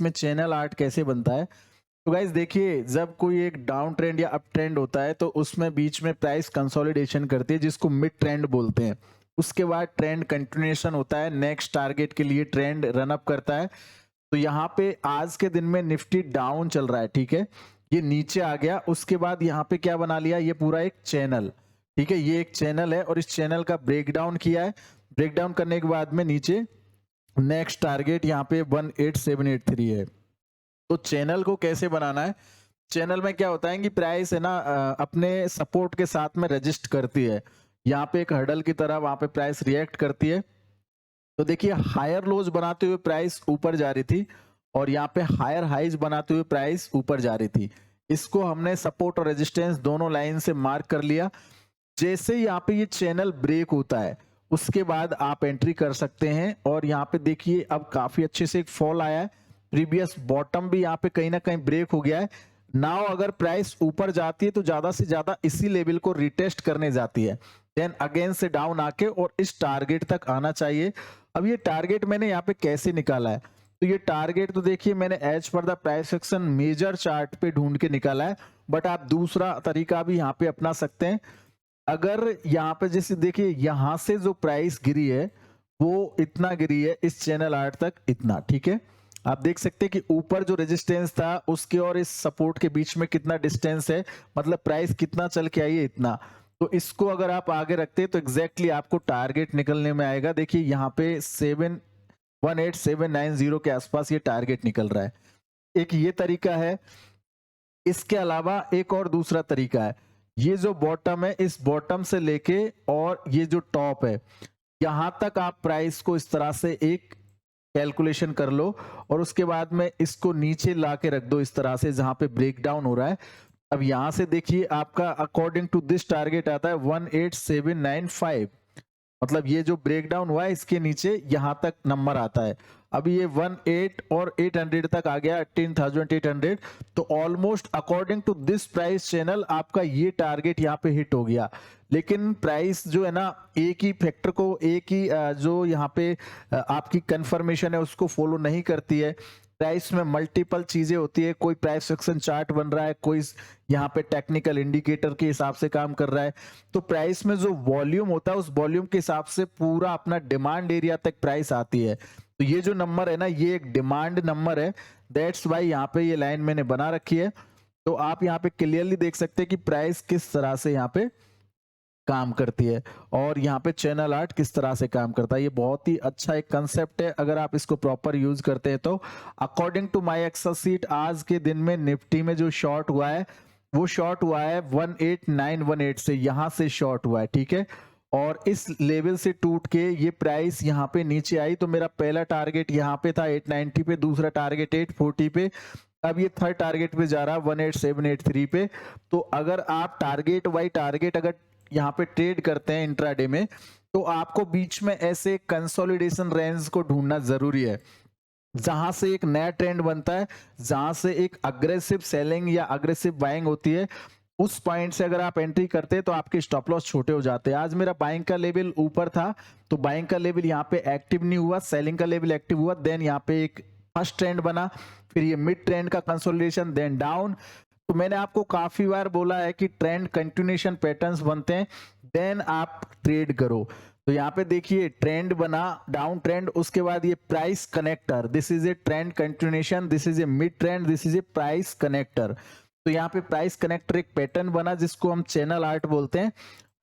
इसमें channel art कैसे बनता है। तो गाइस देखिए, जब कोई एक डाउन ट्रेंड या अप ट्रेंड होता है तो उसमें बीच में प्राइस कंसोलिडेशन करती है जिसको मिड ट्रेंड बोलते हैं। उसके बाद ट्रेंड कंटिन्यूएशन होता है, नेक्स्ट टारगेट के लिए ट्रेंड रन अप करता है। तो यहाँ पे आज के दिन में निफ्टी डाउन चल रहा है, ठीक है, ये नीचे आ गया। उसके बाद यहाँ पे क्या बना लिया, ये पूरा एक चैनल, ठीक है, ये एक चैनल है और इस चैनल का ब्रेकडाउन किया है। ब्रेकडाउन करने के बाद में नीचे नेक्स्ट टारगेट यहाँ पे 18783 है। तो चैनल को कैसे बनाना है, चैनल में क्या होता है कि प्राइस है ना अपने सपोर्ट के साथ में रजिस्ट करती है। यहाँ पे एक हर्डल की तरह वहां पे प्राइस रिएक्ट करती है। तो देखिए, हायर लोज बनाते हुए प्राइस ऊपर जा रही थी और यहाँ पे हायर हाइज बनाते हुए प्राइस ऊपर जा रही थी। इसको हमने सपोर्ट और रेजिस्टेंस दोनों लाइन से मार्क कर लिया। जैसे यहाँ पे ये चैनल ब्रेक होता है उसके बाद आप एंट्री कर सकते हैं। और यहाँ पे देखिए अब काफी अच्छे से एक फॉल आया है, प्रीवियस बॉटम भी यहाँ पे कहीं ना कहीं ब्रेक हो गया है। नाउ अगर प्राइस ऊपर जाती है तो ज्यादा से ज्यादा इसी लेवल को रिटेस्ट करने जाती है, देन अगेन से डाउन आके और इस टारगेट तक आना चाहिए। अब ये टारगेट मैंने यहाँ पे कैसे निकाला है, तो ये टारगेट तो देखिए मैंने एज पर the price action major chart पे ढूंढ के निकाला है, बट आप दूसरा तरीका भी यहाँ पे अपना सकते हैं। अगर यहाँ पे जैसे देखिए यहाँ से जो प्राइस गिरी है वो इतना गिरी है इस चैनल आर्ट तक इतना, ठीक है। आप देख सकते हैं कि ऊपर जो रेजिस्टेंस था उसके और इस सपोर्ट के बीच में कितना डिस्टेंस है, मतलब प्राइस कितना चल के आई है इतना। तो इसको अगर आप आगे रखते हैं तो एग्जैक्टली आपको टारगेट निकलने में आएगा। देखिए यहाँ पे 718,790 के आसपास ये टारगेट निकल रहा है। एक ये तरीका है। इसके अलावा एक और दूसरा तरीका है, ये जो बॉटम है इस बॉटम से लेके और ये जो टॉप है यहां तक आप प्राइस को इस तरह से एक कैलकुलेशन कर लो और उसके बाद में इसको नीचे ला के रख दो इस तरह से जहां पे ब्रेकडाउन हो रहा है। अब यहां से देखिए आपका अकॉर्डिंग टू दिस टारगेट आता है 18795, मतलब ये जो ब्रेकडाउन हुआ है इसके नीचे यहां तक नंबर आता है। अभी ये 18 और 800 तक आ गया, 18,800। तो almost according to this price channel आपका ये टारगेट यहाँ पे हिट हो गया। लेकिन प्राइस जो है ना एक ही फैक्टर को, एक ही जो यहाँ पे आपकी कंफर्मेशन है उसको फॉलो नहीं करती है। प्राइस में मल्टीपल चीजें होती है, कोई प्राइस एक्शन चार्ट बन रहा है, कोई यहाँ पे टेक्निकल इंडिकेटर के हिसाब से काम कर रहा है। तो प्राइस में जो वॉल्यूम होता है उस वॉल्यूम के हिसाब से पूरा अपना डिमांड एरिया तक प्राइस आती है। तो ये जो नंबर है ना ये एक डिमांड नंबर है, दैट्स वाई यहाँ पे ये लाइन मैंने बना रखी है। तो आप यहाँ पे क्लियरली देख सकते हैं कि प्राइस किस तरह से यहाँ पे काम करती है और यहाँ पे चैनल आर्ट किस तरह से काम करता है। ये बहुत ही अच्छा एक कंसेप्ट है अगर आप इसको प्रॉपर यूज करते हैं तो। According to my excel sheet आज के दिन में निफ्टी में जो शॉर्ट हुआ है वो शॉर्ट हुआ है 18918 से, यहाँ से शॉर्ट हुआ है, ठीक है। और इस लेवल से टूट के ये प्राइस यहाँ पे नीचे आई तो मेरा पहला टारगेट यहाँ पे था 890 पे, दूसरा टारगेट 840 पे, अब ये थर्ड टारगेट पे जा रहा है 18783 पे। तो अगर आप टारगेट बाई टारगेट अगर यहाँ पे ट्रेड करते हैं इंट्राडे में तो आपको बीच में ऐसे कंसोलिडेशन रेंज को ढूंढना जरूरी है जहां से एक नया ट्रेंड बनता है, जहां से एक अग्रेसिव सेलिंग या अग्रेसिव बाइंग होती है। उस पॉइंट से अगर आप एंट्री करते हैं तो आपके स्टॉप लॉस छोटे हो जाते हैं। आज मेरा बाइंग का लेवल ऊपर था तो बाइंग का लेवल यहाँ पे एक्टिव नहीं हुआ, सेलिंग का लेवल एक्टिव हुआ, देन यहाँ पे एक फर्स्ट ट्रेंड बना, फिर ये मिड ट्रेंड का कंसोलिडेशन, देन डाउन। तो मैंने आपको काफी बार बोला है कि ट्रेंड कंटिन्यूएशन पैटर्न्स बनते हैं देन आप ट्रेड करो। तो यहाँ पे देखिए ट्रेंड बना, डाउन ट्रेंड, उसके बाद ये price connector, this is a trend continuation, this is a mid trend, this is a price connector. तो यहाँ पे प्राइस कनेक्टर एक पैटर्न बना जिसको हम चैनल आर्ट बोलते हैं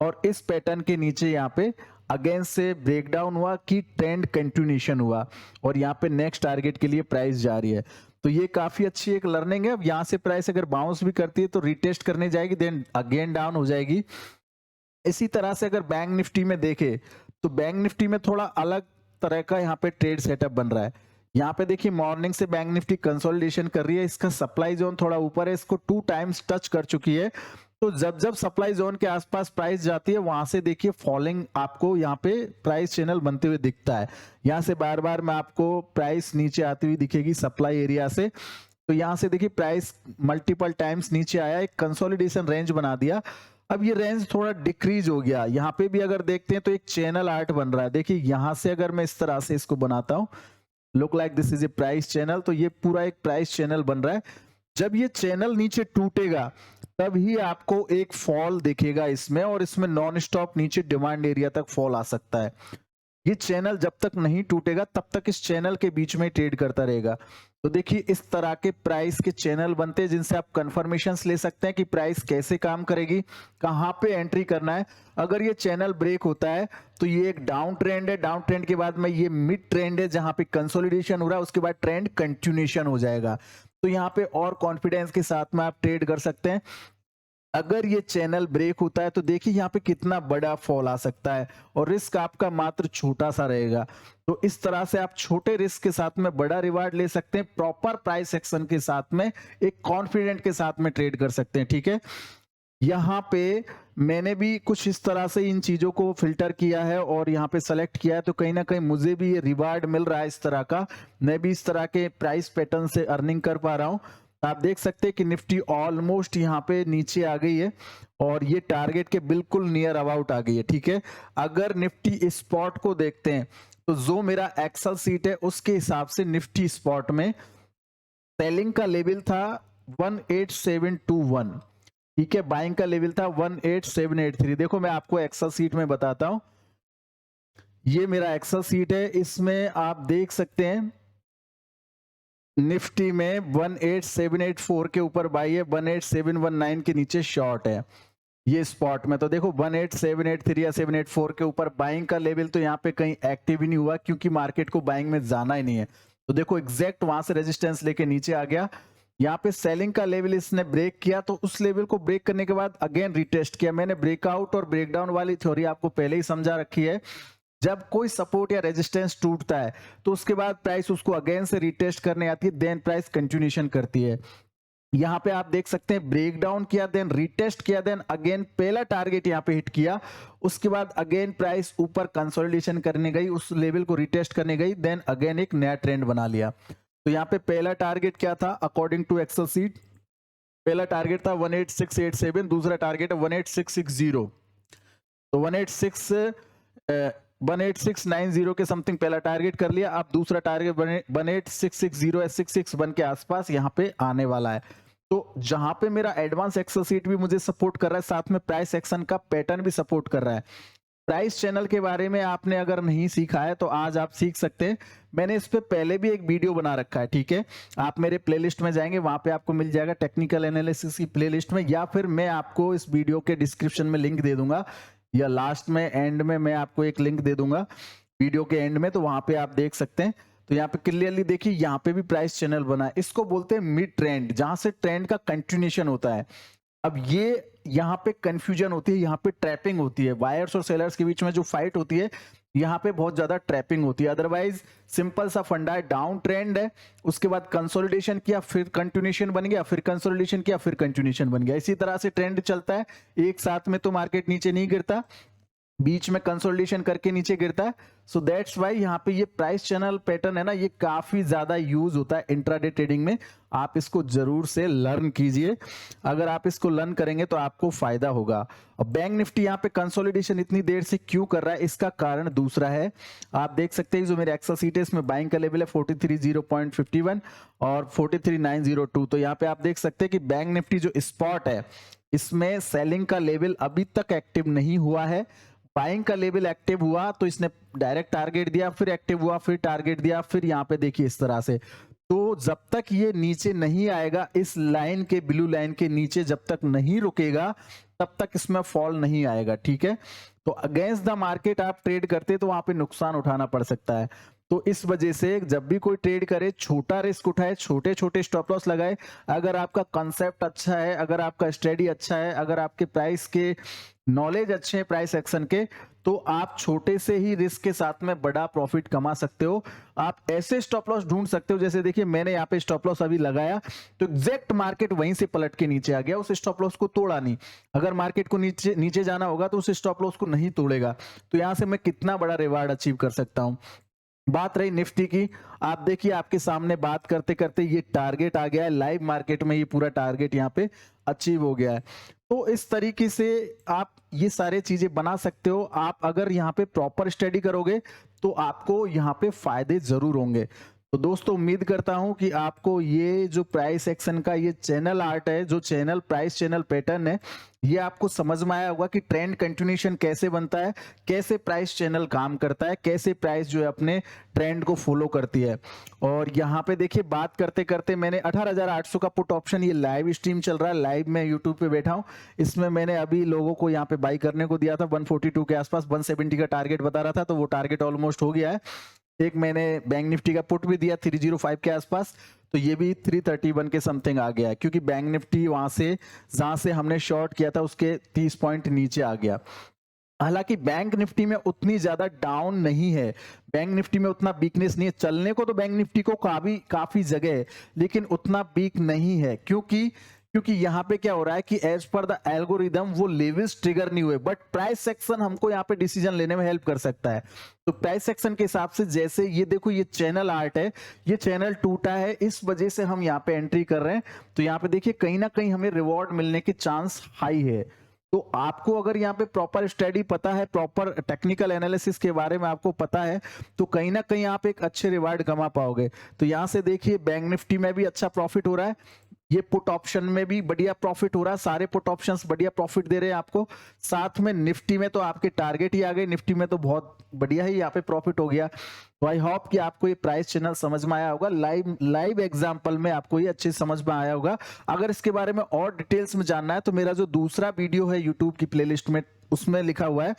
और इस पैटर्न के नीचे यहाँ पे अगेन से ब्रेकडाउन हुआ कि ट्रेंड कंटिन्यूएशन हुआ और यहाँ पे नेक्स्ट टारगेट के लिए प्राइस जा रही है। तो ये काफी अच्छी एक लर्निंग है। अब यहाँ से प्राइस अगर बाउंस भी करती है तो रिटेस्ट करने जाएगी, देन अगेन डाउन हो जाएगी। इसी तरह से अगर बैंक निफ्टी में देखे तो बैंक निफ्टी में थोड़ा अलग तरह का यहाँ पे ट्रेड सेटअप बन रहा है। यहाँ पे देखिए मॉर्निंग से बैंक निफ्टी कंसोलिडेशन कर रही है, इसका सप्लाई जोन थोड़ा ऊपर है, इसको 2 टाइम्स टच कर चुकी है। तो जब जब सप्लाई जोन के आसपास प्राइस जाती है वहां से देखिए फॉलिंग आपको यहाँ पे प्राइस चैनल बनते हुए दिखता है। यहाँ से बार बार में आपको प्राइस नीचे आती हुई दिखेगी सप्लाई एरिया से। तो यहाँ से देखिए प्राइस मल्टीपल टाइम्स नीचे आया, एक कंसोलिडेशन रेंज बना दिया। अब ये रेंज थोड़ा डिक्रीज हो गया। यहाँ पे भी अगर देखते हैं तो एक चैनल आर्ट बन रहा है। देखिए यहाँ से अगर मैं इस तरह से इसको बनाता हूँ look like this is a price channel. तो ये पूरा एक प्राइस चैनल बन रहा है। जब ये चैनल नीचे टूटेगा तब ही आपको एक फॉल दिखेगा इसमें, और इसमें नॉन स्टॉप नीचे डिमांड एरिया तक फॉल आ सकता है। ये चैनल जब तक नहीं टूटेगा तब तक इस चैनल के बीच में ट्रेड करता रहेगा। तो देखिए इस तरह के प्राइस के चैनल बनते हैं जिनसे आप कंफर्मेशंस ले सकते हैं कि प्राइस कैसे काम करेगी, कहां पे एंट्री करना है। अगर ये चैनल ब्रेक होता है तो ये एक डाउन ट्रेंड है, डाउन ट्रेंड के बाद में ये मिड ट्रेंड है जहां पे कंसोलिडेशन हो रहा है, उसके बाद ट्रेंड कंटिन्यूएशन हो जाएगा। तो यहाँ पे और कॉन्फिडेंस के साथ में आप ट्रेड कर सकते हैं। अगर ये चैनल ब्रेक होता है तो देखिए यहाँ पे कितना बड़ा फॉल आ सकता है, और रिस्क आपका मात्र छोटा सा रहेगा। तो इस तरह से आप छोटे रिस्क के साथ में बड़ा रिवार्ड ले सकते हैं, प्रॉपर प्राइस एक्शन के साथ में, एक कॉन्फिडेंट के साथ में ट्रेड कर सकते हैं। ठीक है, यहाँ पे मैंने भी कुछ इस तरह से इन चीजों को फिल्टर किया है और यहाँ पे सेलेक्ट किया है, तो कहीं ना कहीं मुझे भी ये रिवार्ड मिल रहा है इस तरह का। मैं भी इस तरह के प्राइस पैटर्न से अर्निंग कर पा रहा हूँ। आप देख सकते हैं कि निफ्टी ऑलमोस्ट यहाँ पे नीचे आ गई है और ये टारगेट के बिल्कुल नियर अबाउट आ गई है। ठीक है, अगर निफ्टी स्पॉट को देखते हैं तो जो मेरा एक्सेल सीट है उसके हिसाब से निफ्टी स्पॉट में सेलिंग का लेवल था 18721। ठीक है, बाइंग का लेवल था 18783। देखो मैं आपको एक्सेल सीट में बताता हूं, ये मेरा एक्सेल सीट है, इसमें आप देख सकते हैं निफ्टी में 18784 के ऊपर बाई है, 18719 के नीचे शॉर्ट है ये स्पॉट में। तो देखो 18783 या 784 के ऊपर बाइंग का लेवल तो यहाँ पे कहीं एक्टिव ही नहीं हुआ, क्योंकि मार्केट को बाइंग में जाना ही नहीं है। तो देखो एग्जैक्ट वहां से रेजिस्टेंस लेके नीचे आ गया। यहाँ पे सेलिंग का लेवल इसने ब्रेक किया, तो उस लेवल को ब्रेक करने के बाद अगेन रिटेस्ट किया। मैंने ब्रेकआउट और ब्रेकडाउन वाली थ्योरी आपको पहले ही समझा रखी है। जब कोई सपोर्ट या रेजिस्टेंस टूटता है तो उसके बाद प्राइस उसको अगेन से रिटेस्ट करने आती है, देन प्राइस कंटिन्यूएशन करती है। यहाँ पे आप देख सकते हैं ब्रेक डाउन किया, देन रिटेस्ट किया, देन अगेन पहला टारगेट यहाँ पे हिट किया, उसके बाद अगेन प्राइस ऊपर कंसोलिडेशन करने गई, उस लेवल को रिटेस्ट करने गई, देन अगेन एक नया ट्रेंड बना लिया। तो यहाँ पे पहला टारगेट क्या था अकॉर्डिंग टू एक्सेल सीट? पहला टारगेट था 18687, दूसरा टारगेट है 18660। तो 18690 के समथिंग पहला टारगेट कर लिया। अब दूसरा टारगेट 18660 या 66 के आसपास यहाँ पे आने वाला है। तो जहां पे मेरा एडवांस एक्सेल सीट भी मुझे सपोर्ट कर रहा है, साथ में प्राइस एक्शन का पैटर्न भी सपोर्ट कर रहा है। प्राइस चैनल के बारे में आपने अगर नहीं सीखा है तो आज आप सीख सकते हैं। मैंने इस पे पहले भी एक वीडियो बना रखा है। ठीक है, आप मेरे प्लेलिस्ट में जाएंगे, वहां पे आपको मिल जाएगा टेक्निकल एनालिसिस की प्लेलिस्ट में, या फिर मैं आपको इस वीडियो के डिस्क्रिप्शन में लिंक दे दूंगा, या लास्ट में एंड में मैं आपको एक लिंक दे दूंगा वीडियो के एंड में, तो वहां पे आप देख सकते हैं। तो यहाँ पे क्लियरली देखिए, यहाँ पे भी प्राइस चैनल बना है, इसको बोलते हैं मिड ट्रेंड, जहां से ट्रेंड का कंटिन्यूएशन होता है। अब ये यहाँ पे कंफ्यूजन होती है, यहाँ पे ट्रैपिंग होती है, बायर्स और सेलर्स के बीच में जो फाइट होती है यहाँ पे बहुत ज्यादा ट्रैपिंग होती है। अदरवाइज सिंपल सा फंडा है, डाउन ट्रेंड है, उसके बाद कंसोलिडेशन किया, फिर कंटिन्यूएशन बन गया, फिर कंसोलिडेशन किया, फिर कंटिन्यूएशन बन गया। इसी तरह से ट्रेंड चलता है, एक साथ में तो मार्केट नीचे नहीं गिरता, बीच में कंसोलिडेशन करके नीचे गिरता है। सो दैट्स वाई यहाँ पे ये प्राइस चैनल पैटर्न है ना, ये काफी ज्यादा यूज होता है इंट्राडे ट्रेडिंग में। आप इसको जरूर से लर्न कीजिए, अगर आप इसको लर्न करेंगे तो आपको फायदा होगा। और बैंक निफ्टी यहाँ पे कंसोलिडेशन इतनी देर से क्यों कर रहा है, इसका कारण दूसरा है। आप देख सकते हैं जो मेरे एक्सेल सीट है इसमें बाइंग का लेवल है 430.51 और 43902। तो यहाँ पे आप देख सकते हैं कि बैंक निफ्टी जो स्पॉट है इसमें सेलिंग का लेवल अभी तक एक्टिव नहीं हुआ है, बाइंग का लेवल एक्टिव हुआ तो इसने डायरेक्ट टारगेट दिया, फिर एक्टिव हुआ, फिर टारगेट दिया, फिर यहाँ पे देखिए इस तरह से। तो जब तक ये नीचे नहीं आएगा, इस लाइन के ब्लू लाइन के नीचे जब तक नहीं रुकेगा तब तक इसमें फॉल नहीं आएगा। ठीक है, तो अगेंस्ट द मार्केट आप ट्रेड करते तो वहां पे नुकसान उठाना पड़ सकता है। तो इस वजह से जब भी कोई ट्रेड करे छोटा रिस्क उठाए, छोटे छोटे स्टॉप लॉस लगाए। अगर आपका कंसेप्ट अच्छा है, अगर आपका स्टडी अच्छा है, अगर आपके प्राइस के नॉलेज अच्छे हैं प्राइस एक्शन के, तो आप छोटे से ही रिस्क के साथ में बड़ा प्रॉफिट कमा सकते हो। आप ऐसे स्टॉप लॉस ढूंढ सकते हो, जैसे देखिए मैंने यहाँ पे स्टॉप लॉस अभी लगाया तो एग्जैक्ट मार्केट वहीं से पलट के नीचे आ गया, उस स्टॉप लॉस को तोड़ा नहीं। अगर मार्केट को नीचे जाना होगा तो उस स्टॉप लॉस को नहीं तोड़ेगा। तो यहां से मैं कितना बड़ा रिवार्ड अचीव कर सकता हूं। बात रही निफ्टी की, आप देखिए आपके सामने बात करते करते ये टारगेट आ गया है, लाइव मार्केट में ये पूरा टारगेट यहाँ पे अचीव हो गया है। तो इस तरीके से आप ये सारे चीजें बना सकते हो। आप अगर यहाँ पे प्रॉपर स्टडी करोगे तो आपको यहाँ पे फायदे जरूर होंगे। तो दोस्तों उम्मीद करता हूं कि आपको ये जो प्राइस एक्शन का ये चैनल आर्ट है, जो चैनल प्राइस चैनल पैटर्न है, ये आपको समझ में आया होगा कि ट्रेंड कंटिन्यूएशन कैसे बनता है, कैसे प्राइस चैनल काम करता है, कैसे प्राइस जो है अपने ट्रेंड को फॉलो करती है। और यहाँ पे देखिए बात करते करते मैंने 18,800 का पुट ऑप्शन, ये लाइव स्ट्रीम चल रहा है, लाइव में यूट्यूब पे बैठा हूँ, इसमें मैंने अभी लोगों को यहाँ पे बाई करने को दिया था 142 के आसपास, 170 का टारगेट बता रहा था, तो वो टारगेट ऑलमोस्ट हो गया है। एक मैंने बैंक निफ्टी का पुट भी दिया 305 के आसपास, तो ये भी 331 के समथिंग आ गया, क्योंकि बैंक निफ्टी वहां से जहां से हमने शॉर्ट किया था उसके 30 पॉइंट नीचे आ गया। हालांकि बैंक निफ्टी में उतनी ज्यादा डाउन नहीं है, बैंक निफ्टी में उतना वीकनेस नहीं है, चलने को तो बैंक निफ्टी को काफी जगह है, लेकिन उतना वीक नहीं है। क्योंकि यहाँ पे क्या हो रहा है कि एज पर द एल्गोरिदम वो लेवल्स ट्रिगर नहीं हुए, बट प्राइस सेक्शन हमको यहाँ पे डिसीजन लेने में हेल्प कर सकता है। तो प्राइस सेक्शन के हिसाब से जैसे ये देखो, ये चैनल आर्ट है, ये चैनल टूटा है, इस वजह से हम यहाँ पे एंट्री कर रहे हैं। तो यहाँ पे देखिए कहीं ना कहीं हमें रिवॉर्ड मिलने के चांस हाई है। तो आपको अगर यहाँ पे प्रॉपर स्टडी पता है, प्रॉपर टेक्निकल एनालिसिस के बारे में आपको पता है, तो कहीं ना कहीं आप एक अच्छे रिवार्ड कमा पाओगे। तो यहाँ से देखिए बैंक निफ्टी में भी अच्छा प्रॉफिट हो रहा है, ये पुट ऑप्शन में भी बढ़िया प्रॉफिट हो रहा है, सारे पुट ऑप्शंस बढ़िया प्रॉफिट दे रहे हैं आपको। साथ में निफ्टी में तो आपके टारगेट ही आ गए, निफ्टी में तो बहुत बढ़िया ही यहाँ पे प्रॉफिट हो गया। तो आई होप कि आपको ये प्राइस चैनल समझ में आया होगा, लाइव एग्जांपल में आपको ये अच्छे समझ में आया होगा। अगर इसके बारे में और डिटेल्स में जानना है तो मेरा जो दूसरा वीडियो है यूट्यूब की प्लेलिस्ट में, उसमें लिखा हुआ है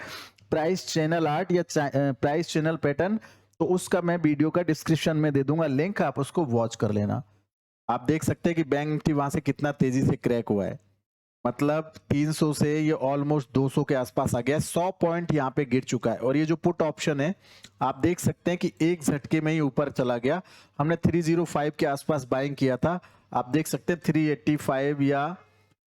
प्राइस चैनल आर्ट या प्राइस चैनल पैटर्न, तो उसका मैं वीडियो का डिस्क्रिप्शन में दे दूंगा लिंक, आप उसको वॉच कर लेना। आप देख सकते हैं कि बैंक निफ्टी वहां से कितना तेजी से क्रैक हुआ है, मतलब 300 से ये ऑलमोस्ट 200 के आसपास आ गया, 100 पॉइंट यहाँ पे गिर चुका है। और ये जो पुट ऑप्शन है आप देख सकते हैं कि एक झटके में ही ऊपर चला गया। हमने 305 के आसपास बाइंग किया था, आप देख सकते हैं 385 या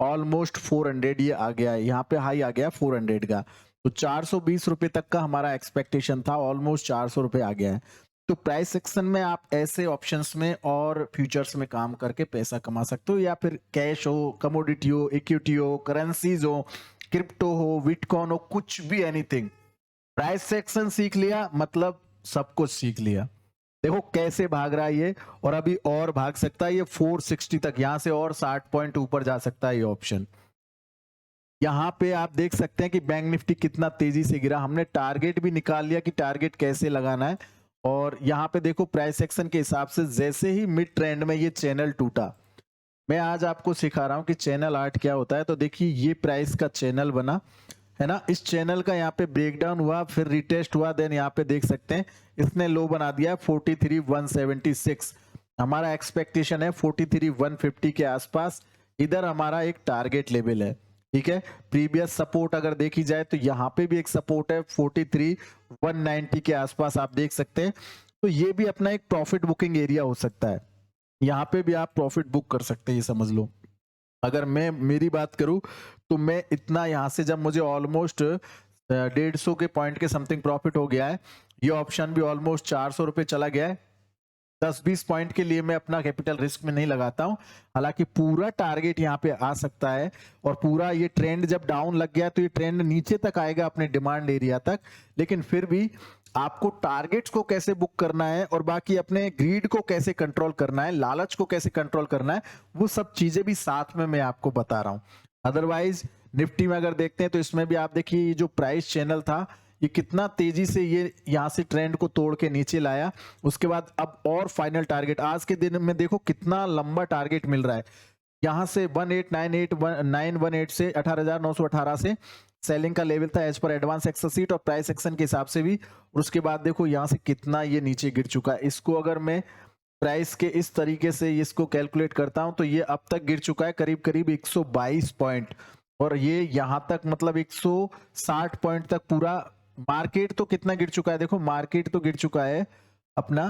ऑलमोस्ट 400 ये आ गया है, यहाँ पे हाई आ गया 400 का। तो 420 रुपए तक का हमारा एक्सपेक्टेशन था, ऑलमोस्ट 400 रुपए आ गया है। तो प्राइस सेक्शन में आप ऐसे ऑप्शंस में और फ्यूचर्स में काम करके पैसा कमा सकते हो, या फिर कैश हो, कमोडिटी हो, इक्विटी हो, करेंसीज हो, क्रिप्टो हो, बिटकॉइन हो, कुछ भी, एनीथिंग। प्राइस सेक्शन सीख लिया मतलब सब कुछ सीख लिया। देखो कैसे भाग रहा है ये, और अभी और भाग सकता है ये 460 तक, यहां से और 60 पॉइंट ऊपर जा सकता है ये ऑप्शन। यहाँ पे आप देख सकते हैं कि बैंक निफ्टी कितना तेजी से गिरा, हमने टारगेट भी निकाल लिया कि टारगेट कैसे लगाना है। और यहाँ पे देखो प्राइस एक्शन के हिसाब से जैसे ही मिड ट्रेंड में ये चैनल टूटा, मैं आज आपको सिखा रहा हूँ कि चैनल आर्ट क्या होता है। तो देखिए ये प्राइस का चैनल बना है ना, इस चैनल का यहाँ पे ब्रेकडाउन हुआ, फिर रिटेस्ट हुआ, देन यहाँ पे देख सकते हैं इसने लो बना दिया 43,176। हमारा एक्सपेक्टेशन है 43,150 के आसपास, इधर हमारा एक टारगेट लेवल है, ठीक है। प्रीवियस सपोर्ट अगर देखी जाए तो यहाँ पे भी एक सपोर्ट है 43,190 के आसपास, आप देख सकते हैं। तो ये भी अपना एक प्रॉफिट बुकिंग एरिया हो सकता है, यहाँ पे भी आप प्रॉफिट बुक कर सकते हैं, ये समझ लो। अगर मैं मेरी बात करूं तो मैं इतना यहाँ से, जब मुझे ऑलमोस्ट 150 के पॉइंट के समथिंग प्रॉफिट हो गया है, ये ऑप्शन भी ऑलमोस्ट 400 रुपए चला गया है। 10-20 पॉइंट के लिए मैं अपना कैपिटल रिस्क में नहीं लगाता हूं, हालांकि पूरा टारगेट यहाँ पे आ सकता है। और पूरा ये ट्रेंड जब डाउन लग गया तो ये ट्रेंड नीचे तक आएगा अपने डिमांड एरिया तक, लेकिन फिर भी आपको टारगेट्स को कैसे बुक करना है और बाकी अपने ग्रीड को कैसे कंट्रोल करना है, लालच को कैसे कंट्रोल करना है, वो सब चीजें भी साथ में मैं आपको बता रहा हूं। अदरवाइज निफ्टी में अगर देखते हैं तो इसमें भी आप देखिए जो प्राइस चैनल था ये कितना तेजी से ये यहाँ से ट्रेंड को तोड़ के नीचे लाया। उसके बाद अब और फाइनल टारगेट आज के दिन में देखो कितना लंबा टारगेट मिल रहा है, यहाँ से 18,918 से 18,918 से सेलिंग का लेवल था एज पर एडवांस एक्सेल सीट और प्राइस एक्शन के हिसाब से भी। और उसके बाद देखो यहाँ से कितना ये नीचे गिर चुका है। इसको अगर मैं प्राइस के इस तरीके से इसको कैलकुलेट करता हूं तो ये अब तक गिर चुका है करीब करीब 122 पॉइंट, और ये यहाँ तक मतलब 160 पॉइंट तक पूरा मार्केट तो कितना गिर चुका है, देखो मार्केट तो गिर चुका है अपना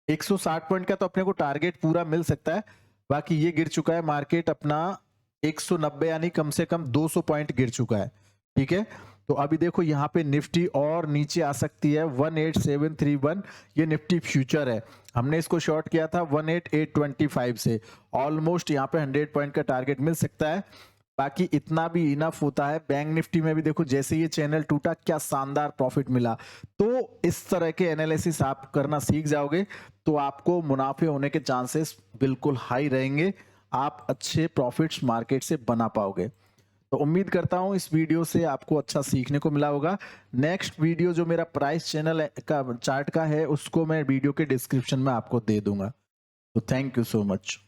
160 पॉइंट का, तो अपने को टारगेट पूरा मिल सकता है। बाकी ये गिर चुका है मार्केट अपना 190, यानी कम से कम 200 पॉइंट गिर चुका है, ठीक है। तो अभी देखो यहाँ पे निफ्टी और नीचे आ सकती है 18731, ये निफ्टी फ्यूचर है, हमने इसको शॉर्ट किया था 18825 से, ऑलमोस्ट यहाँ पे 100 पॉइंट का टारगेट मिल सकता है। बाकी इतना भी इनफ होता है। बैंक निफ्टी में भी देखो जैसे ये चैनल टूटा क्या शानदार प्रॉफिट मिला। तो इस तरह के एनालिसिस आप करना सीख जाओगे तो आपको मुनाफे होने के चांसेस बिल्कुल हाई रहेंगे, आप अच्छे प्रॉफिट्स मार्केट से बना पाओगे। तो उम्मीद करता हूं इस वीडियो से आपको अच्छा सीखने को मिला होगा। नेक्स्ट वीडियो जो मेरा प्राइस चैनल का चार्ट का है उसको मैं वीडियो के डिस्क्रिप्शन में आपको दे दूंगा। तो थैंक यू सो मच।